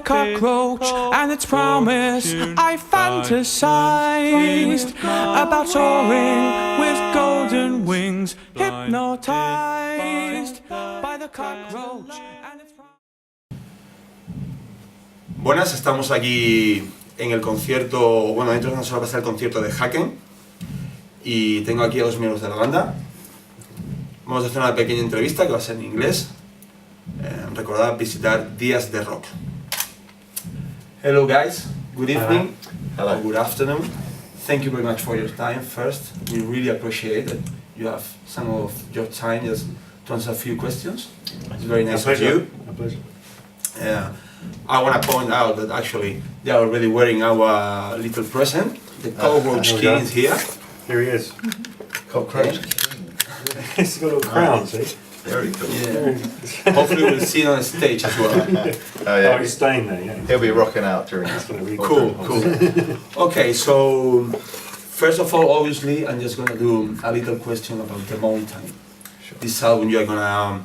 cockroach and its promise. I fantasized about soaring with golden wings, hypnotized by the cockroach and its promise. Buenas, estamos aquí en el concierto, bueno, dentro de una sola va a ser el concierto de Haken y tengo aquí a dos miembros de la banda. Vamos a hacer una pequeña entrevista que va a ser en inglés. Recordad visitar Días de Rock. Hello guys, good evening. Hello. Or good afternoon. Thank you very much for your time. First, we really appreciate that you have some of your time just to answer a few questions. It's very nice of you. A pleasure. I want to point out that actually they are already wearing our little present. The cockroach king is here. Here he is. Cockroach. He's got a little crown, see? Very cool. Yeah. Hopefully we'll see it on stage as well. Oh, yeah. Oh, he's staying there, yeah. He'll be rocking out during this. Cool. Okay, so first of all, obviously, I'm just gonna do a little question about the mountain. Sure. This album you are gonna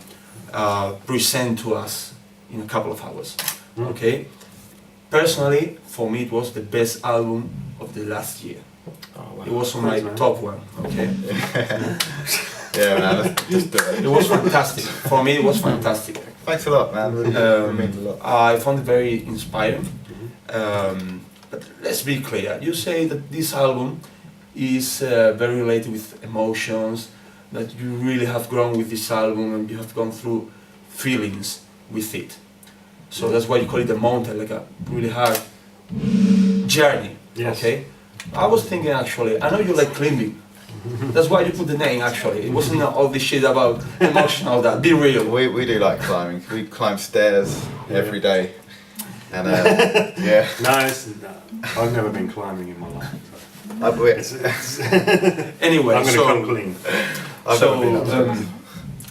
present to us in a couple of hours. Okay. Personally, for me, it was the best album of the last year. Oh, wow. It was on my top one. Okay. Yeah, man, let's just do it. It was fantastic. For me, it was fantastic. Thanks a lot, man. It means a lot. I found it very inspiring. But let's be clear. You say that this album is very related with emotions, that you really have grown with this album and you have gone through feelings with it. So that's why you call it a mountain, like a really hard journey. Yes. Okay. I was thinking actually, I know you like climbing. That's why you put the name actually. It wasn't all this shit about emotional that. Be real. We do like climbing. We climb stairs every day. And yeah. No, I've never been climbing in my life. Anyway, I'm going to come clean.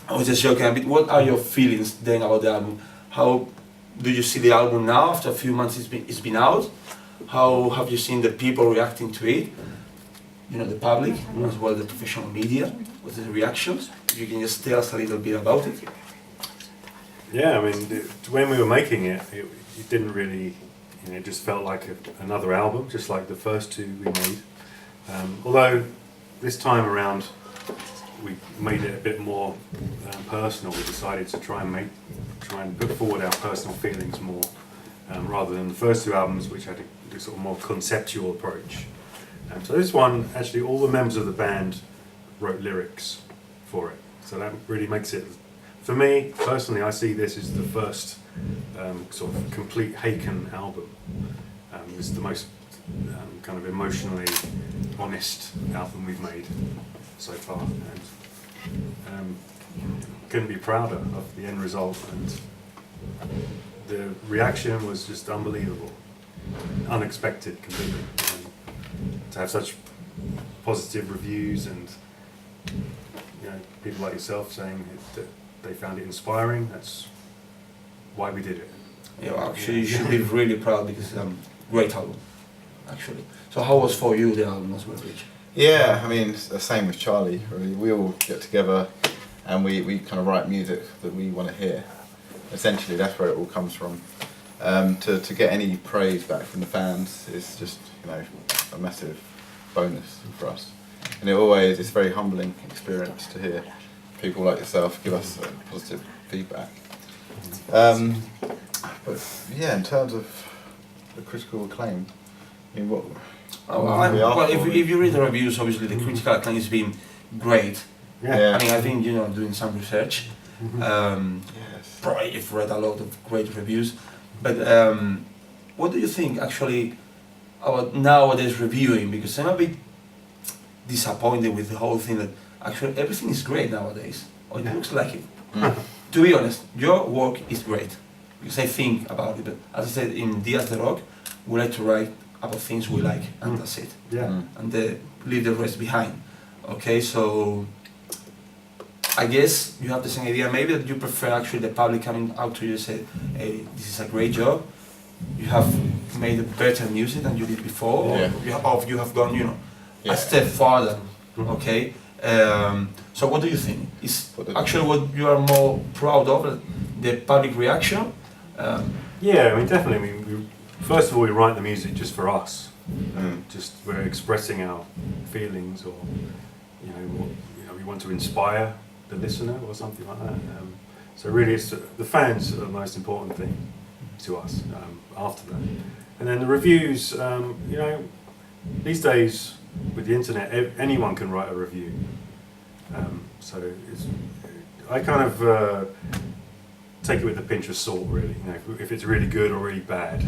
I was just joking a bit. What are your feelings then about the album? How do you see the album now after a few months it's been out? How have you seen the people reacting to it? You know, the public, as well as the professional media, what are the reactions? If you can just tell us a little bit about it. Yeah, I mean, when we were making it, it didn't really, it just felt like another album, just like the first two we made. Although this time around, we made it a bit more personal. We decided to try and put forward our personal feelings more, rather than the first two albums, which had a sort of more conceptual approach. So this one, actually, all the members of the band wrote lyrics for it. So that really makes it, for me personally, I see this as the first sort of complete Haken album. It's the most kind of emotionally honest album we've made so far, and couldn't be prouder of the end result. And the reaction was just unbelievable, unexpected completely. To have such positive reviews and people like yourself saying that they found it inspiring, that's why we did it. Yeah, well, actually you should be really proud because it's a great album, actually. So how was for you the album as well, Rich? Yeah, I mean, it's the same with Charlie, really. We all get together and we kind of write music that we want to hear. Essentially, that's where it all comes from. To get any praise back from the fans is just, a massive bonus for us. And it's a very humbling experience to hear people like yourself give us positive feedback. But yeah, in terms of the critical acclaim, I mean, if you read the reviews, obviously the critical acclaim has been great. Yeah. I mean, I think, doing some research, yes. probably you've read a lot of great reviews, but what do you think actually about nowadays reviewing? Because I'm a bit disappointed with the whole thing that actually everything is great nowadays, or it looks like it. To be honest, your work is great, because I think about it, but as I said, in Días de Rock, we like to write about things we like, and that's it. Yeah. And leave the rest behind. Okay, so I guess you have the same idea, maybe that you prefer actually the public coming out to you and say, hey, this is a great job, you have made better music than you did before, or you have gone, a step farther, okay? So what do you think? Is actually what you are more proud of, the public reaction, Yeah, I mean, definitely. I mean, first of all, we write the music just for us. Just we're expressing our feelings, or we want to inspire the listener or something like that. So really, it's the fans are the most important thing to us. After that, and then the reviews. These days with the internet, anyone can write a review. So I kind of take it with a pinch of salt, really. If it's really good or really bad,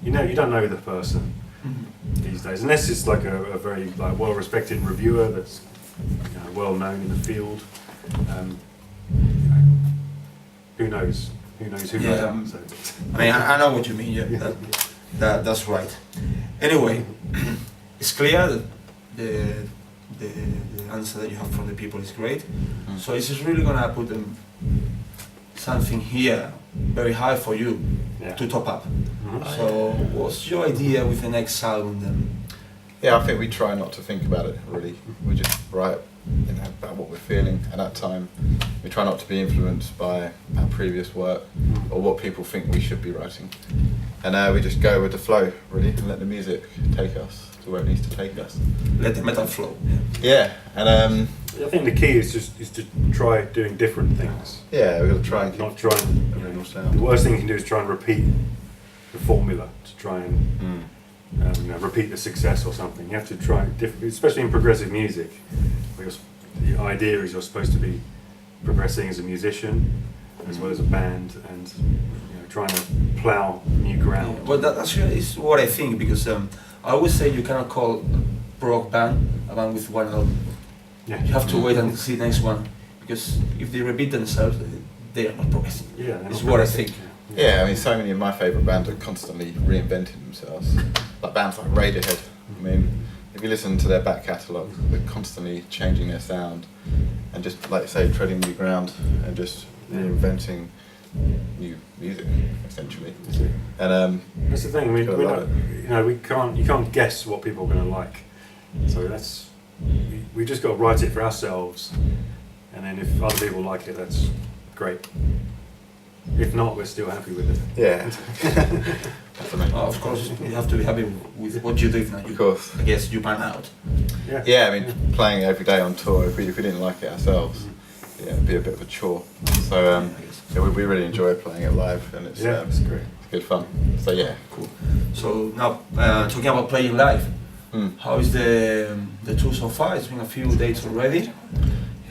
you don't know the person these days, unless it's like a very well-respected reviewer that's well known in the field. Who knows? Who knows who they are? So. I mean, I know what you mean. Yeah, that's right. Anyway, it's clear that the answer that you have from the people is great. So it's just really gonna put something here very high for you to top up. So what's your idea with the next album then? Yeah, I think we try not to think about it really. We just write about what we're feeling at that time. We try not to be influenced by our previous work or what people think we should be writing. And we just go with the flow really and let the music take us to where it needs to take us. Let the metal flow. Yeah, and I think the key is to try doing different things. yeah, we're gonna try and Not try and, original sound. the worst thing you can do is try and repeat the formula, to try and repeat the success or something. You have to try different, especially in progressive music, where the idea is you're supposed to be progressing as a musician as well as a band, and trying to plough new ground. Yeah, well, that's is what I think, because I always say you cannot call a rock band a band with one album. Yeah. You have to wait and see the next one, because if they repeat themselves, they are not progressing. Yeah, It's what I think. Yeah, I mean, so many of my favourite bands are constantly reinventing themselves. Like bands like Radiohead. I mean, if you listen to their back catalogue, they're constantly changing their sound and just, like you say, treading new ground and just reinventing new music, essentially. And that's the thing. You can't guess what people are going to like. So we just got to write it for ourselves, and then if other people like it, that's great. If not, we're still happy with it. yeah, definitely. Of course, you have to be happy with what you do. Of course. I guess you pan out. Yeah, I mean, playing every day on tour, if we didn't like it ourselves, it'd be a bit of a chore. So we really enjoy playing it live, and it's great. It's good fun. So yeah, Cool. So now, talking about playing live, how is the tour so far? It's been a few dates already.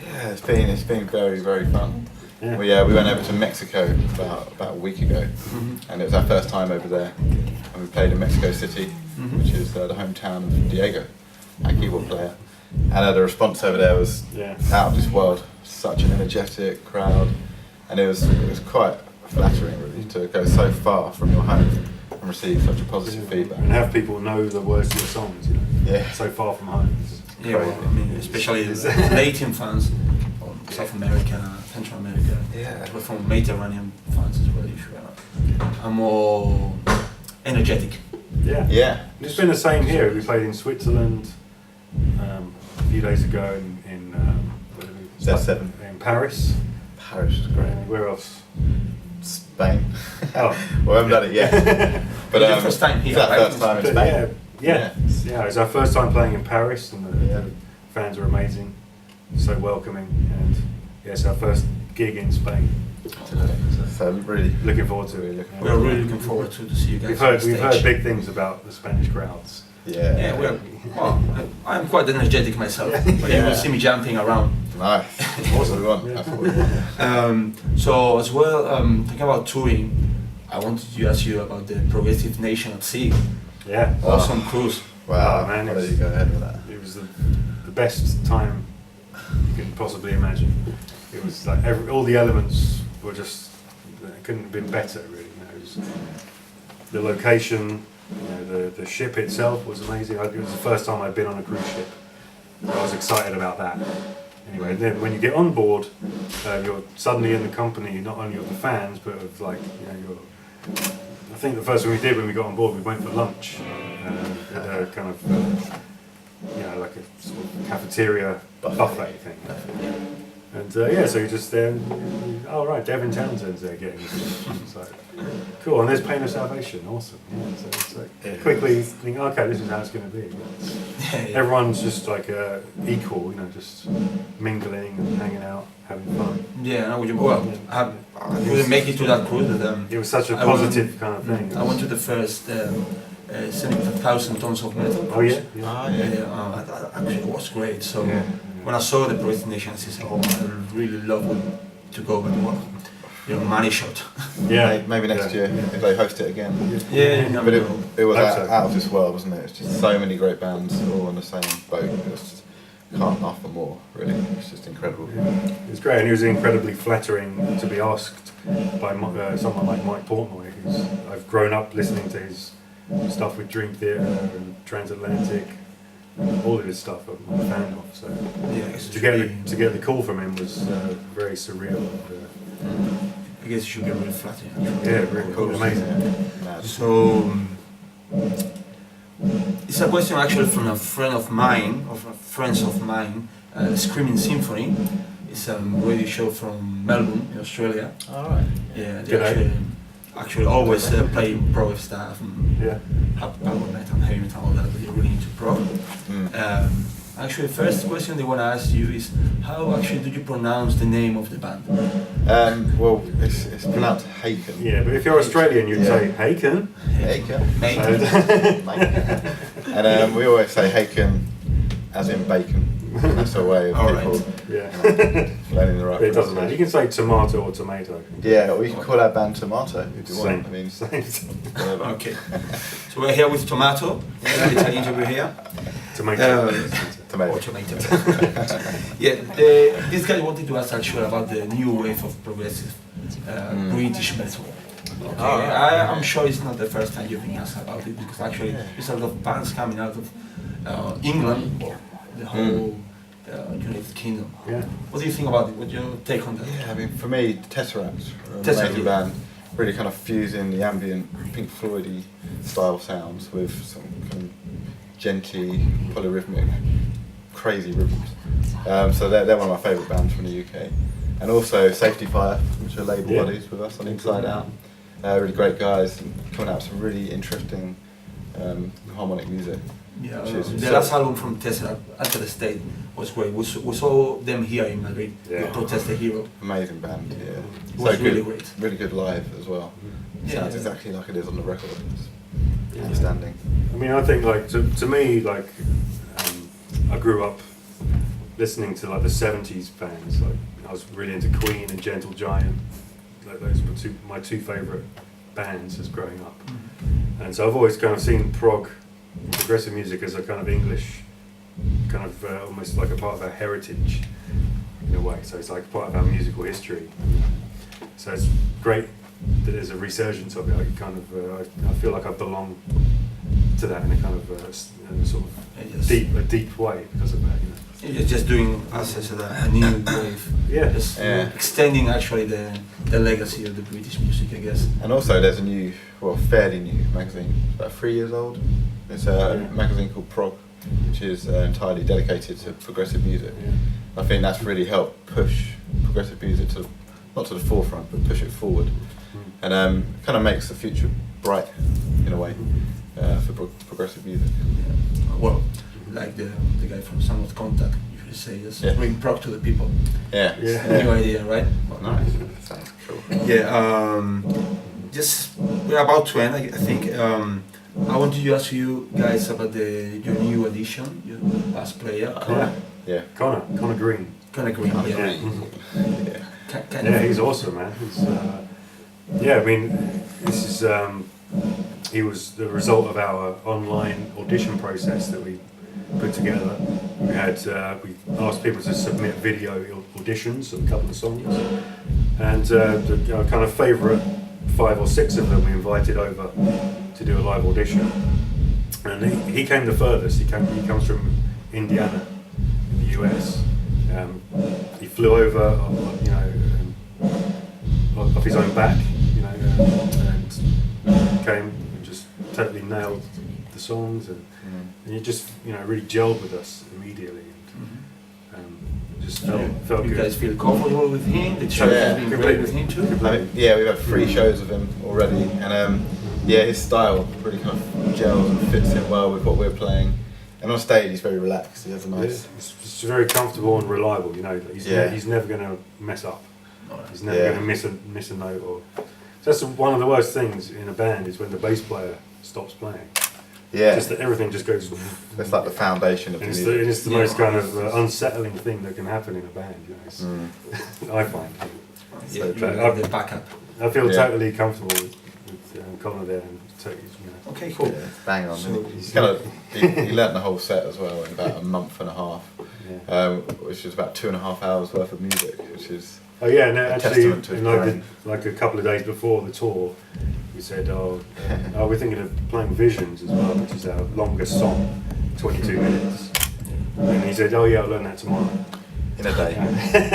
yeah, it's been very, very fun. Yeah. We went over to Mexico about a week ago, and it was our first time over there. And we played in Mexico City, which is the hometown of Diego, our keyboard player. And the response over there was out of this world. Such an energetic crowd, and it was quite flattering really to go so far from your home and receive such a positive feedback. And have people know the words to your songs. Yeah. So far from home. Yeah, well, I mean, especially Latin fans, or South America, Central America, but from Mediterranean fans as well, usually are more energetic. Yeah. Yeah. It's been the same here. We played in Switzerland a few days ago in Z7. in Paris. Paris is great. Where else? Spain. Oh. Well, we haven't done it yet. But Your first time here, it's our right? first time in Spain. Yeah. It's our first time playing in Paris, and the fans are amazing, so welcoming, and it's our first gig in Spain. So I'm really Looking forward to it. We are really looking forward to see you guys. We've heard big things about the Spanish crowds. Yeah, I'm quite energetic myself, but you will see me jumping around. nice. That's what we want. That's what we want. So as well, talking about touring, I wanted to ask you about the Progressive Nation at Sea. Yeah. Awesome cruise. Wow, Oh, man, why it don't was- you go ahead with that? It was the best time you can possibly imagine. It was like all the elements were just, it couldn't have been better really. It was the location, the ship itself was amazing. It was the first time I'd been on a cruise ship, so I was excited about that. Anyway, then when you get on board, you're suddenly in the company not only of the fans but of I think the first thing we did when we got on board, we went for lunch at a kind of like a sort of cafeteria buffet thing. And yeah, so you're just there, and, oh right, Devin Townsend's there getting it. It's like, cool, and there's Pain of Salvation, awesome. Yeah, so it's like, quickly think, okay, this is how it's going to be. Everyone's just like equal, just mingling and hanging out, having fun. Yeah, no, I couldn't make it to that cruise. It was such a positive kind of thing. I went to the first 70,000 tons of metal. Oh yeah? Actually, it was great. So when I saw the presentation, I said, "Oh, I really love to go, but money shot." Yeah, maybe next year if they host it again. Yeah, but it was Hope so. out of this world, wasn't it? It's just so many great bands all on the same boat. It's just, can't ask for more, really. It's just incredible. It was great, and it was incredibly flattering to be asked by someone like Mike Portnoy, who's I've grown up listening to his stuff with Dream Theater and Transatlantic, all of his stuff I'm a fan of. So to get the call from him was very surreal. I guess it should be really flattering. Yeah, really cool, amazing. So it's a question actually from a friend of mine, friends of mine, Screaming Symphony. It's a radio show from Melbourne, in Australia. All right. Yeah, they actually always play prog stuff and have power metal and heavy metal, all that, but they're really into prog. Actually, the first question they want to ask you is, how actually do you pronounce the name of the band? Well, it's pronounced Haken. Yeah, but if you're Australian, you'd say Haken. Haken. And we always say Haken as in bacon. That's a way of people learning the right. But it doesn't matter. You can say tomato or tomato. Yeah, or you can call our band Tomato if you want. I mean, Okay. So we're here with Tomato. It's an interview here. Tomato. Or tomato. This guy wanted to ask actually about the new wave of progressive British metal. Okay. I'm sure it's not the first time you've been asked about it, because actually there's a lot of bands coming out of England, or the whole United Kingdom. Yeah. What do you think about it? What's your take on that? Yeah, I mean, for me, Tesseract are an amazing band, really kind of fusing the ambient Pink Floyd-y style sounds with some kind of genty, polyrhythmic, crazy rhythms. So they're one of my favourite bands from the UK. And also Safety Fire, which are label buddies with us on Inside Out. Really great guys, and coming out with some really interesting harmonic music. Yeah, the last album from Tesseract, Enter the State, was great. We saw them here in Madrid, with Protest the Hero. Amazing band, yeah. It was really great. Really good live as well. Sounds exactly like it is on the record. It's outstanding. I mean, I think like to me, like I grew up listening to like the '70s bands. Like I was really into Queen and Gentle Giant. Like those were my two favourite bands as growing up. And so I've always kind of seen prog, progressive music, as a kind of English, kind of almost like a part of our heritage in a way. So it's like part of our musical history. So it's great that there's a resurgence of it. I kind of I feel like I belong to that in a kind of sort of deep way because of that. You're just doing us as a new wave. Just extending actually the legacy of the British music, I guess. And also there's a new, fairly new magazine, about 3 years old. It's a magazine called Prog, which is entirely dedicated to progressive music. I think that's really helped push progressive music not to the forefront, but push it forward. And kind of makes the future bright, in a way, for progressive music. Well, like the guy from Sound of Contact usually say, just bring prog to the people. New idea, right? Well, nice. Sounds cool. Just we're about to end, I think. I wanted to ask you guys about your new addition, your bass player. Connor Green. Connor Green, He's awesome, man. I mean, this is he was the result of our online audition process that we put together. We asked people to submit video auditions of a couple of songs, and our kind of favourite 5 or 6 of them we invited over to do a live audition. And he came the furthest. He comes from Indiana in the US. He flew over, off his own back, and came and just totally nailed the songs, and he just, really gelled with us immediately. And just felt You good. guys feel comfortable with him? The show Yeah. has been great with him too? I mean, yeah, we've had 3 shows of him already, and yeah, his style really kind of gels and fits in well with what we're playing. And on stage, he's very relaxed. He has a nice. It's very comfortable and reliable. You know, he's he's never going to mess up. He's never going to miss a note. Or so that's one of the worst things in a band is when the bass player stops playing. Yeah, Just that everything just goes. it's like the foundation of the And music. it's the most kind of unsettling thing that can happen in a band. You know, I find. Yeah, you So, have the backup. I feel Yeah. totally comfortable with Connor there, and totally, you know. Okay, cool. Yeah, bang on. So He's kind of he learnt the whole set as well in about a month and a half, Yeah. which is about 2.5 hours worth of music, which is Oh yeah, no, a actually, testament to his like, brain. like a couple of days before the tour, we said, oh, we're thinking of playing Visions as well, which is our longest song, 22 minutes. And he said, oh yeah, I'll learn that tomorrow. in a day.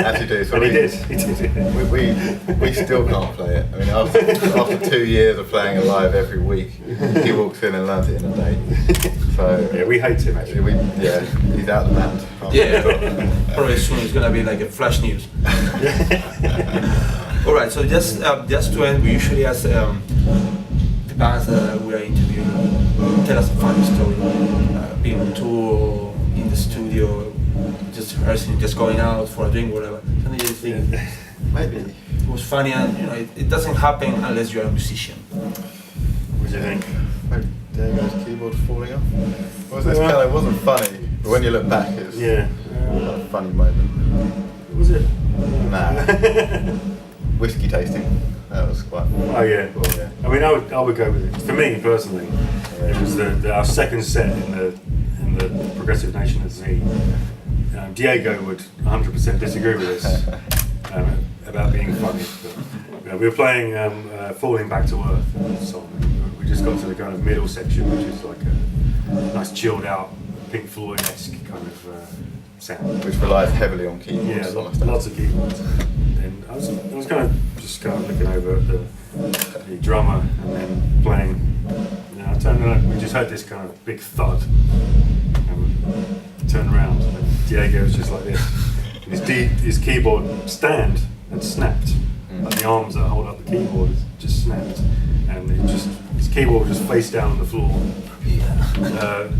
As you do. So And he we- did. He did. We still can't play it. I mean, after 2 years of playing it live every week, he walks in and learns it in a day. So Yeah, we hate him actually. he's out the band. Yeah, probably soon it's gonna be like a flash news. All right, so just to end, we usually ask the bands that we are interviewing, tell us a funny story, being on tour, in the studio, just rehearsing, just going out for a drink, whatever. Something you think Maybe. it was funny, and it doesn't happen unless you're a musician. What do you think? Maybe Diego's keyboard falling off. It wasn't funny, but when you look back, it was Yeah. a funny moment. Was it? Nah. Whiskey tasting. That was quite. Oh yeah. Well, yeah. I mean, I would go with it. For me personally, it was our second set in the Progressive Nation at Z. Diego would 100% disagree with us about being funny. But, we were playing "Falling Back to Earth" song. We just got to the kind of middle section, which is like a nice chilled out Pink Floyd-esque kind of sound. Which relies heavily on keyboards. Yeah, on the lots of keyboards. And I was kind of looking over at the drummer and then playing. I turned around, we just heard this kind of big thud. And turned around, and Diego was just like this. And his keyboard stand had snapped. Like the arms that hold up the keyboard just snapped, and his keyboard just face down on the floor,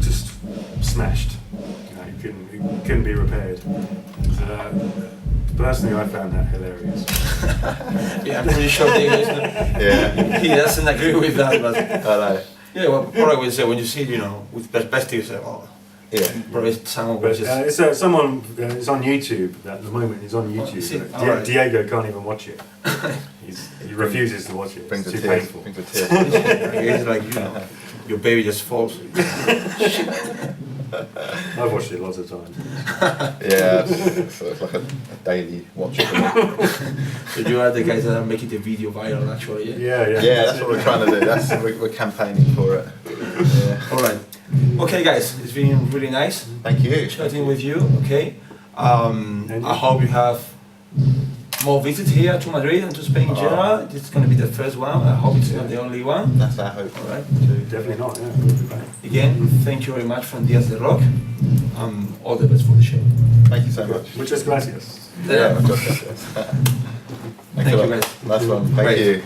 just smashed. It couldn't be repaired. And, personally, I found that hilarious. Yeah, I'm pretty sure Yeah. he doesn't agree with that, but I know. yeah, well, probably will say when you see it, with perspective, say, oh, Yeah. probably someone But was just. it's someone. It's on YouTube at the moment. It's on YouTube. Is it? but Alright. Diego can't even watch it. He refuses to watch it. Brings It's a too tear. painful. Brings a tear. It's like your baby just falls. I've watched it lots of times. Yeah, it's like a daily watch for me. So you are the guys that are making the video viral, actually. Yeah. Yeah. That's what we're trying to do. We're campaigning for it. Yeah. All right. Okay, guys, it's been really nice Thank you. chatting with you. Okay. I hope you have more visits here to Madrid and to Spain in general. This is going to be the first one. I hope it's not the only one. That's our hope. All right. Definitely not. Yeah. Again, thank you very much from Diaz de Rock. All the best for the show. Thank you so much. Muchas gracias. Yeah, muchas gracias. Thank you, guys. Nice one. Thank Great. you.